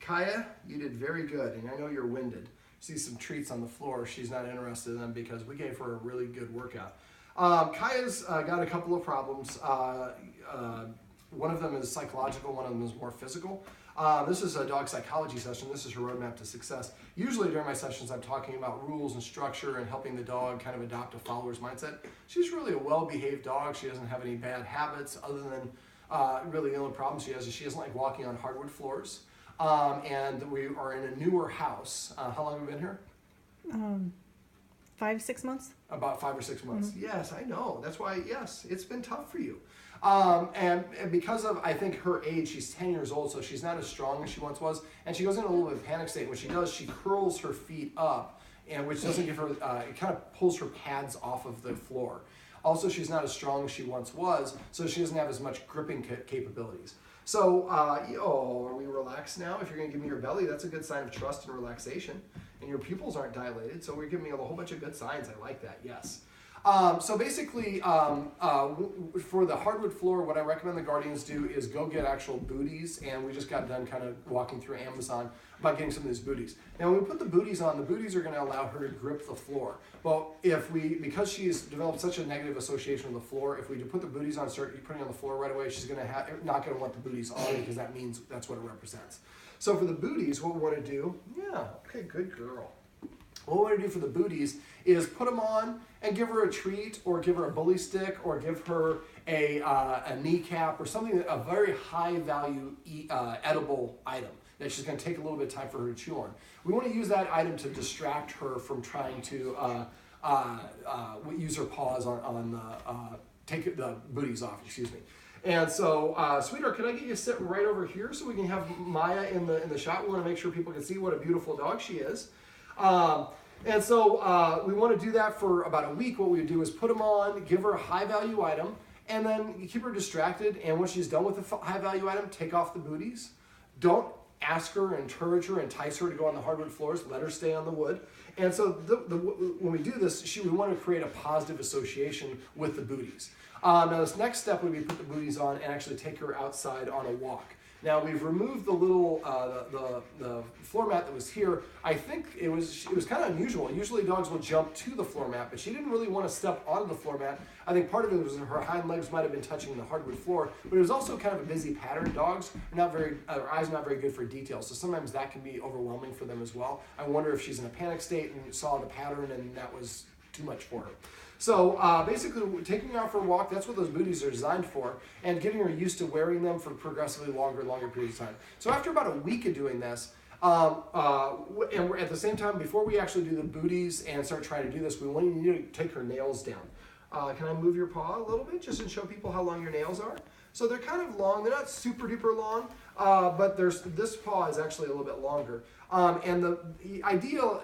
Kiya, you did very good, and I know you're winded. See some treats on the floor. She's not interested in them because we gave her a really good workout. Kiya's got a couple of problems. One of them is psychological, one of them is more physical. This is a dog psychology session. This is her roadmap to success. Usually during my sessions, I'm talking about rules and structure and helping the dog kind of adopt a follower's mindset. She's really a well-behaved dog. She doesn't have any bad habits other than really the only problem she has is she doesn't like walking on hardwood floors. And we are in a newer house. How long have we been here? 5, 6 months. About 5 or 6 months. Mm-hmm. Yes, I know. That's why, yes, it's been tough for you. And because of, I think, her age, she's 10 years old, so she's not as strong as she once was. And she goes into a little bit of a panic state. When she does, she curls her feet up, and which doesn't give her, it kind of pulls her pads off of the floor. Also, she's not as strong as she once was, so she doesn't have as much gripping capabilities. So, are we relaxed now? If you're going to give me your belly, that's a good sign of trust and relaxation. And your pupils aren't dilated, so we're giving me a whole bunch of good signs. I like that, yes. So basically, for the hardwood floor, what I recommend the Guardians do is go get actual booties, and we just got done kind of walking through Amazon about getting some of these booties. Now, when we put the booties on, the booties are going to allow her to grip the floor. Well, because she's developed such a negative association with the floor, if we put the booties on, start putting on the floor right away, she's going to not going to want the booties on because that means that's what it represents. So for the booties, what we want to do, okay, good girl. What we want to do for the booties is put them on and give her a treat, or give her a bully stick, or give her a kneecap, or something, a very high value edible item that she's going to take a little bit of time for her to chew on. We want to use that item to distract her from trying to use her paws take the booties off, excuse me. And so, sweetheart, can I get you to sit right over here so we can have Maya in the shot? We want to make sure people can see what a beautiful dog she is. And so we want to do that for about a week. What we do is put them on, give her a high value item, and then keep her distracted. And when she's done with the high value item, take off the booties. Don't ask her, encourage her, entice her to go on the hardwood floors. Let her stay on the wood. And so when we do this, we want to create a positive association with the booties. Now this next step would be put the booties on and actually take her outside on a walk. Now we've removed the little the floor mat that was here. I think it was kind of unusual. Usually dogs will jump to the floor mat, but she didn't really want to step onto the floor mat. I think part of it was her hind legs might have been touching the hardwood floor, but it was also kind of a busy pattern. Dogs are their eyes are not very good for detail, so sometimes that can be overwhelming for them as well. I wonder if she's in a panic state and saw the pattern and that was too much for her. So basically, taking her out for a walk, that's what those booties are designed for, and getting her used to wearing them for progressively longer periods of time. So after about a week of doing this, and we're at the same time, before we actually do the booties and start trying to do this, we want you to take her nails down. Can I move your paw a little bit just to show people how long your nails are? So they're kind of long. They're not super duper long, but this paw is actually a little bit longer. And the ideal,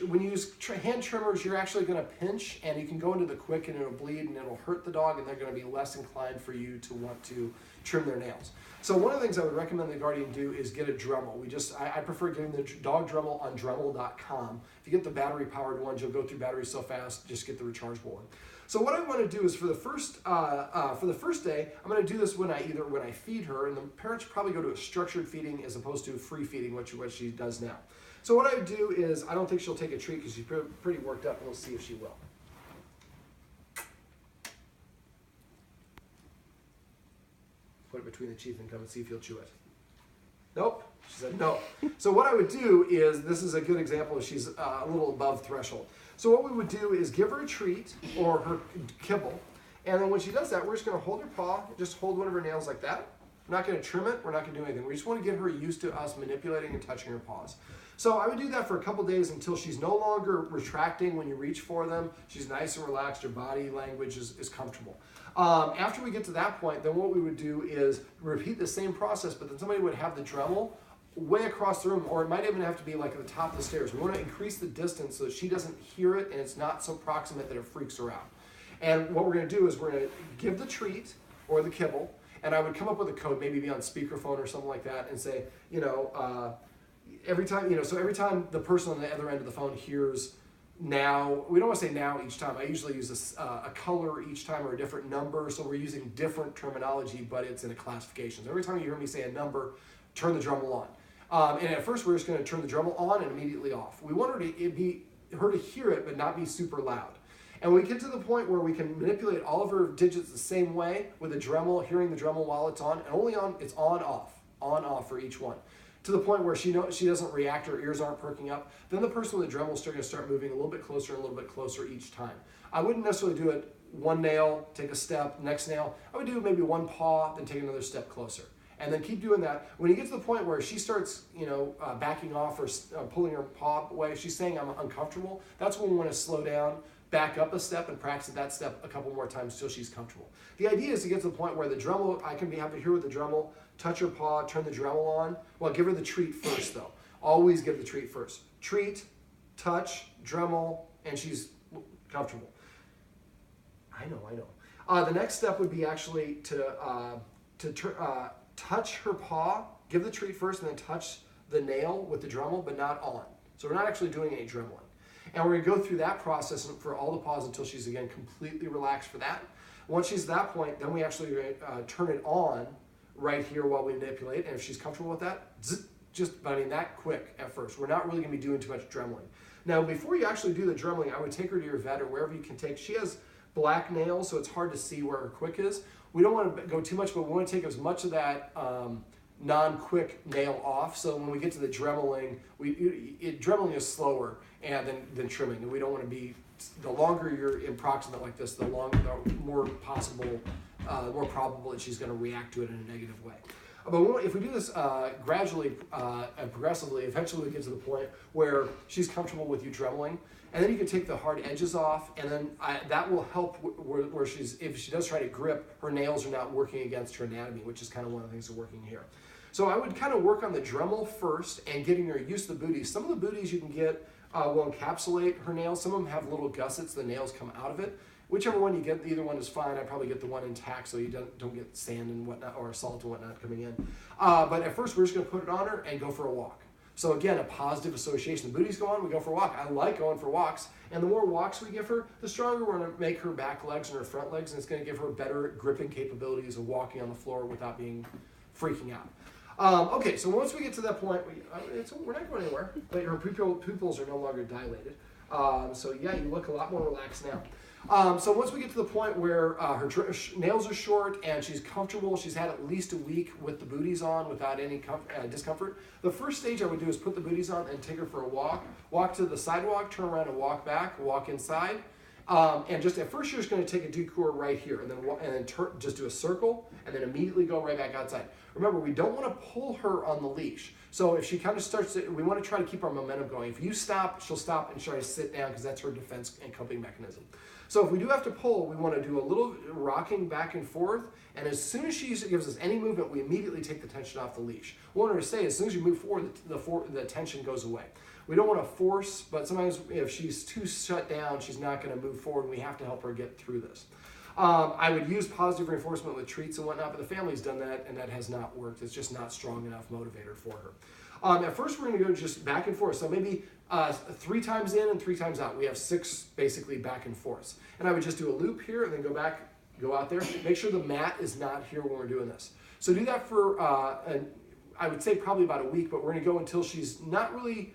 when you use hand trimmers, you're actually going to pinch, and you can go into the quick and it'll bleed and it'll hurt the dog, and they're going to be less inclined for you to want to trim their nails. So one of the things I would recommend the Guardian do is get a Dremel. I prefer getting the dog Dremel on Dremel.com. If you get the battery powered ones, you'll go through batteries so fast. Just get the rechargeable one. So what I want to do is for the first day, I'm going to do this when I feed her, and the parents probably go to a structured feeding as opposed to free feeding, what she does now. So what I would do is, I don't think she'll take a treat because she's pretty worked up, and we'll see if she will. Put it between the teeth and come and see if you'll chew it. Nope, she said no. So what I would do is, this is a good example of she's a little above threshold. So what we would do is give her a treat or her kibble, and then when she does that, we're just going to hold her paw, just hold one of her nails like that. We're not going to trim it, we're not going to do anything. We just want to get her used to us manipulating and touching her paws. So I would do that for a couple days until she's no longer retracting when you reach for them. She's nice and relaxed, her body language is comfortable. After we get to that point, then what we would do is repeat the same process, but then somebody would have the Dremel way across the room, or it might even have to be like at the top of the stairs. We want to increase the distance so that she doesn't hear it and it's not so proximate that it freaks her out. And what we're going to do is we're going to give the treat or the kibble, and I would come up with a code, maybe be on speakerphone or something like that, and say, every time the person on the other end of the phone hears now, we don't want to say now each time. I usually use a color each time or a different number, so we're using different terminology, but it's in a classification. So every time you hear me say a number, turn the Dremel on. And at first we're just going to turn the Dremel on and immediately off. We want her to hear it, but not be super loud. And we get to the point where we can manipulate all of her digits the same way with the Dremel, hearing the Dremel while it's on, and only on, it's on, off for each one. To the point where she doesn't react, her ears aren't perking up. Then the person with the Dremel is going to start moving a little bit closer and a little bit closer each time. I wouldn't necessarily do it one nail, take a step, next nail. I would do maybe one paw, then take another step closer. And then keep doing that. When you get to the point where she starts, backing off or pulling her paw away, she's saying I'm uncomfortable, that's when we want to slow down, back up a step, and practice that step a couple more times till she's comfortable. The idea is to get to the point where the Dremel, I can have her here with the Dremel, touch her paw, turn the Dremel on. Well, give her the treat first though. Always give the treat first. Treat, touch, Dremel, and she's comfortable. I know. The next step would be actually to touch her paw, give the treat first, and then touch the nail with the Dremel, but not on. So we're not actually doing any dremeling. And we're going to go through that process for all the paws until she's, again, completely relaxed for that. Once she's at that point, then we actually turn it on right here while we manipulate. And if she's comfortable with that, that quick at first. We're not really going to be doing too much dremeling. Now, before you actually do the dremeling, I would take her to your vet or wherever you can take. She has black nails, so it's hard to see where her quick is. We don't want to go too much, but we want to take as much of that non-quick nail off. So when we get to the dremeling, dremeling is slower than trimming, and we don't want to be. The longer you're approximate like this, the more probable that she's going to react to it in a negative way. But if we do this gradually and progressively, eventually we get to the point where she's comfortable with you dremeling, and then you can take the hard edges off, and then that will help where if she does try to grip, her nails are not working against her anatomy, which is kind of one of the things that's working here. So I would kind of work on the Dremel first and getting her used to the booties. Some of the booties you can get will encapsulate her nails. Some of them have little gussets, the nails come out of it. Whichever one you get, either one is fine. I'd probably get the one intact so you don't get sand and whatnot or salt and whatnot coming in. But at first we're just going to put it on her and go for a walk. So again, a positive association. The booties go on, we go for a walk. I like going for walks. And the more walks we give her, the stronger we're going to make her back legs and her front legs, and it's going to give her better gripping capabilities of walking on the floor without being freaking out. Okay, so once we get to that point, we're not going anywhere, but her pupils are no longer dilated. So yeah, you look a lot more relaxed now. So once we get to the point where her nails are short and she's comfortable, she's had at least a week with the booties on without any discomfort, the first stage I would do is put the booties on and take her for a walk to the sidewalk, turn around and walk back, walk inside. And just at first you're just going to take a detour right here and then just do a circle and then immediately go right back outside. Remember, we don't want to pull her on the leash. So if she kind of starts to, we want to try to keep our momentum going. If you stop, she'll stop and try to sit down because that's her defense and coping mechanism. So if we do have to pull, we want to do a little rocking back and forth. And as soon as she gives us any movement, we immediately take the tension off the leash. We want her to say, as soon as you move forward, the tension goes away. We don't want to force, but sometimes if she's too shut down, she's not going to move forward, and we have to help her get through this. I would use positive reinforcement with treats and whatnot, but the family's done that, and that has not worked. It's just not strong enough motivator for her. At first, we're going to go just back and forth. So maybe 3 times in and 3 times out. We have 6 basically back and forths. And I would just do a loop here and then go back, go out there. Make sure the mat is not here when we're doing this. So do that for, I would say probably about a week, but we're going to go until she's not really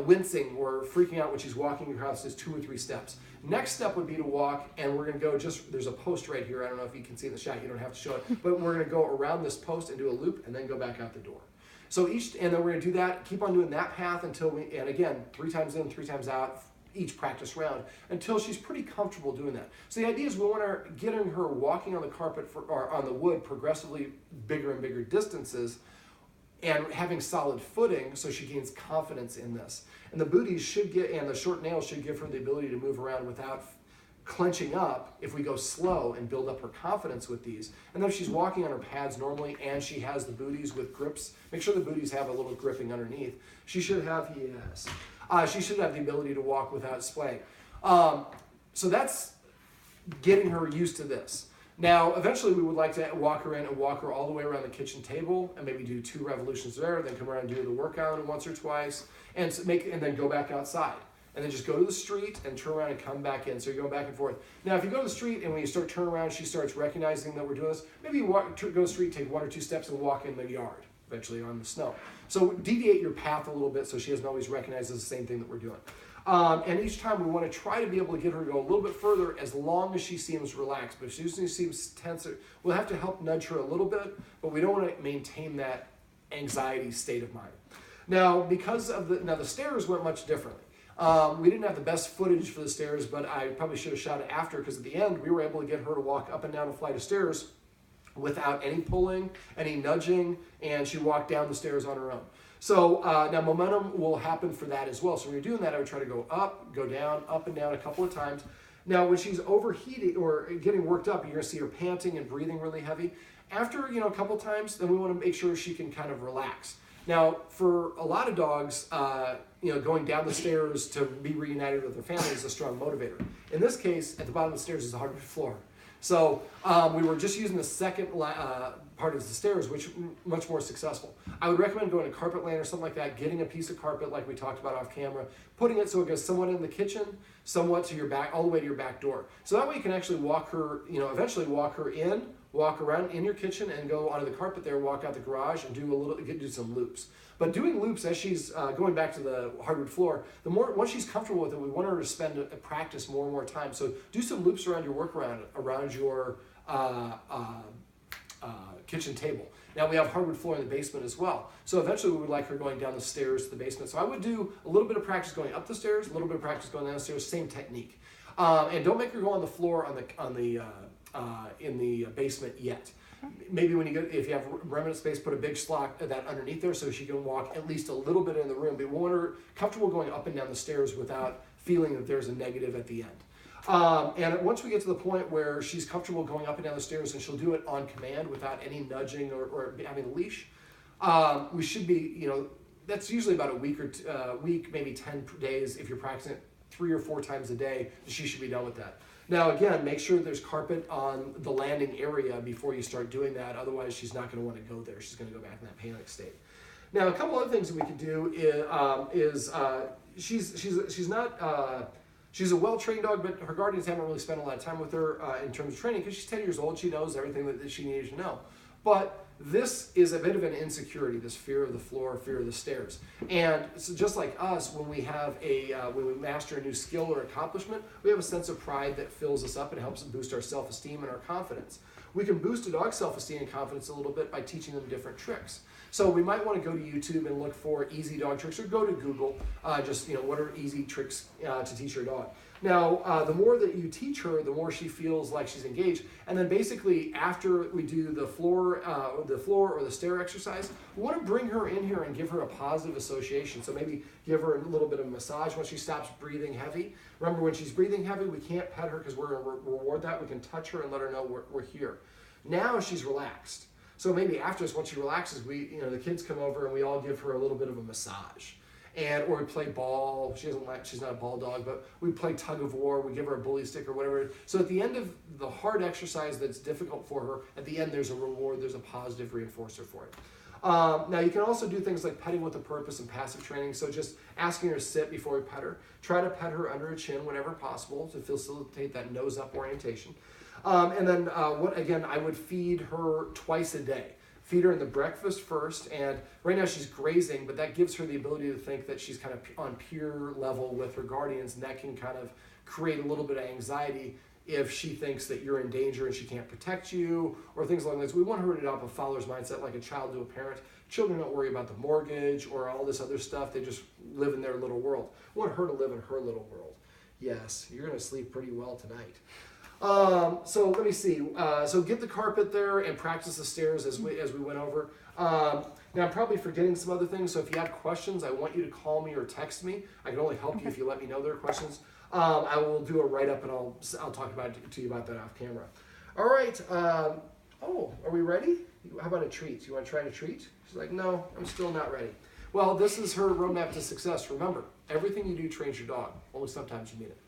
wincing or freaking out when she's walking across this 2 or 3 steps. Next step would be to walk, and we're going to go there's a post right here. I don't know if you can see in the shot. You don't have to show it. But we're going to go around this post and do a loop and then go back out the door. So and then we're going to do that, keep on doing that path until and again, 3 times in, 3 times out, each practice round, until she's pretty comfortable doing that. So the idea is we want to getting her walking on the carpet or on the wood progressively bigger and bigger distances and having solid footing so she gains confidence in this. And the booties and the short nails should give her the ability to move around without clenching up if we go slow and build up her confidence with these. And then if she's walking on her pads normally and she has the booties with grips, make sure the booties have a little gripping underneath. She should have, she should have the ability to walk without splaying. So that's getting her used to this. Now, eventually we would like to walk her in and walk her all the way around the kitchen table and maybe do 2 revolutions there, then come around and do the workout once or twice, and then go back outside. And then just go to the street and turn around and come back in. So you're going back and forth. Now, if you go to the street and when you start turning around, she starts recognizing that we're doing this, maybe you go to the street, take 1 or 2 steps and walk in the yard. eventually on the snow. So deviate your path a little bit so she doesn't always recognize it's the same thing that we're doing. And each time we want to try to be able to get her to go a little bit further as long as she seems relaxed. But if she seems tense, we'll have to help nudge her a little bit, but we don't want to maintain that anxiety state of mind. Now, because of the stairs went much differently. We didn't have the best footage for the stairs, but I probably should have shot it after, because at the end we were able to get her to walk up and down a flight of stairs without any pulling, any nudging, and she walked down the stairs on her own. So now momentum will happen for that as well. So when you're doing that, I would try to go up, go down, up and down a couple of times. Now when she's overheating or getting worked up, you're going to see her panting and breathing really heavy. After a couple of times, then we want to make sure she can kind of relax. Now, for a lot of dogs, going down the stairs to be reunited with their family is a strong motivator. In this case, at the bottom of the stairs is a hardwood floor. So we were just using the second part of the stairs, which much more successful. I would recommend going to carpet land or something like that, getting a piece of carpet like we talked about off camera, putting it so it goes somewhat in the kitchen, somewhat to your back, all the way to your back door. So that way you can actually walk her, eventually walk her in, walk around in your kitchen and go onto the carpet there, walk out the garage and do some loops. But doing loops as she's going back to the hardwood floor, once she's comfortable with it, we want her to spend practice more and more time. So do some loops around your around your kitchen table. Now we have hardwood floor in the basement as well. So eventually we would like her going down the stairs to the basement. So I would do a little bit of practice going up the stairs, a little bit of practice going down the stairs, same technique. And don't make her go on the floor in the basement yet. Maybe if you have remnant space, put a big slot that underneath there so she can walk at least a little bit in the room. But we want her comfortable going up and down the stairs without feeling that there's a negative at the end. And once we get to the point where she's comfortable going up and down the stairs and she'll do it on command without any nudging or having a leash, we should be, that's usually about a week, maybe 10 days. If you're practicing it 3 or 4 times a day, she should be done with that. Now again, make sure there's carpet on the landing area before you start doing that. Otherwise, she's not going to want to go there. She's going to go back in that panic state. Now, a couple other things that we could do is she's a well-trained dog, but her guardians haven't really spent a lot of time with her in terms of training because she's 10 years old. She knows everything that she needs to know. But this is a bit of an insecurity, this fear of the floor, fear of the stairs. And so just like us, when we have when we master a new skill or accomplishment, we have a sense of pride that fills us up and helps boost our self-esteem and our confidence. We can boost a dog's self-esteem and confidence a little bit by teaching them different tricks. So we might want to go to YouTube and look for easy dog tricks, or go to Google, what are easy tricks to teach your dog. Now, the more that you teach her, the more she feels like she's engaged. And then basically after we do the floor or the stair exercise, we want to bring her in here and give her a positive association. So maybe give her a little bit of a massage when she stops breathing heavy. Remember, when she's breathing heavy, we can't pet her because we're going to reward that. We can touch her and let her know we're here. Now she's relaxed. So maybe after this, once she relaxes, the kids come over and we all give her a little bit of a massage. Or we play ball. She's not a ball dog, but we play tug of war. We give her a bully stick or whatever. So at the end of the hard exercise that's difficult for her, at the end there's a reward, there's a positive reinforcer for it. Now you can also do things like petting with a purpose and passive training. So just asking her to sit before we pet her. Try to pet her under her chin whenever possible to facilitate that nose up orientation. And then I would feed her twice a day. Feed her in the breakfast first, and right now she's grazing, but that gives her the ability to think that she's kind of on peer level with her guardians, and that can kind of create a little bit of anxiety if she thinks that you're in danger and she can't protect you, or things along those. We want her to adopt a follower's mindset like a child to a parent. Children don't worry about the mortgage or all this other stuff. They just live in their little world. We want her to live in her little world. Yes, you're going to sleep pretty well tonight. So let me see. So get the carpet there and practice the stairs as we went over. Now I'm probably forgetting some other things. So if you have questions, I want you to call me or text me. I can only help you if you let me know there are questions. I will do a write-up and I'll talk to you about that off camera. All right. Are we ready? How about a treat? You want to try a treat? She's like, no, I'm still not ready. Well, this is her roadmap to success. Remember, everything you do trains your dog. Only sometimes you mean it.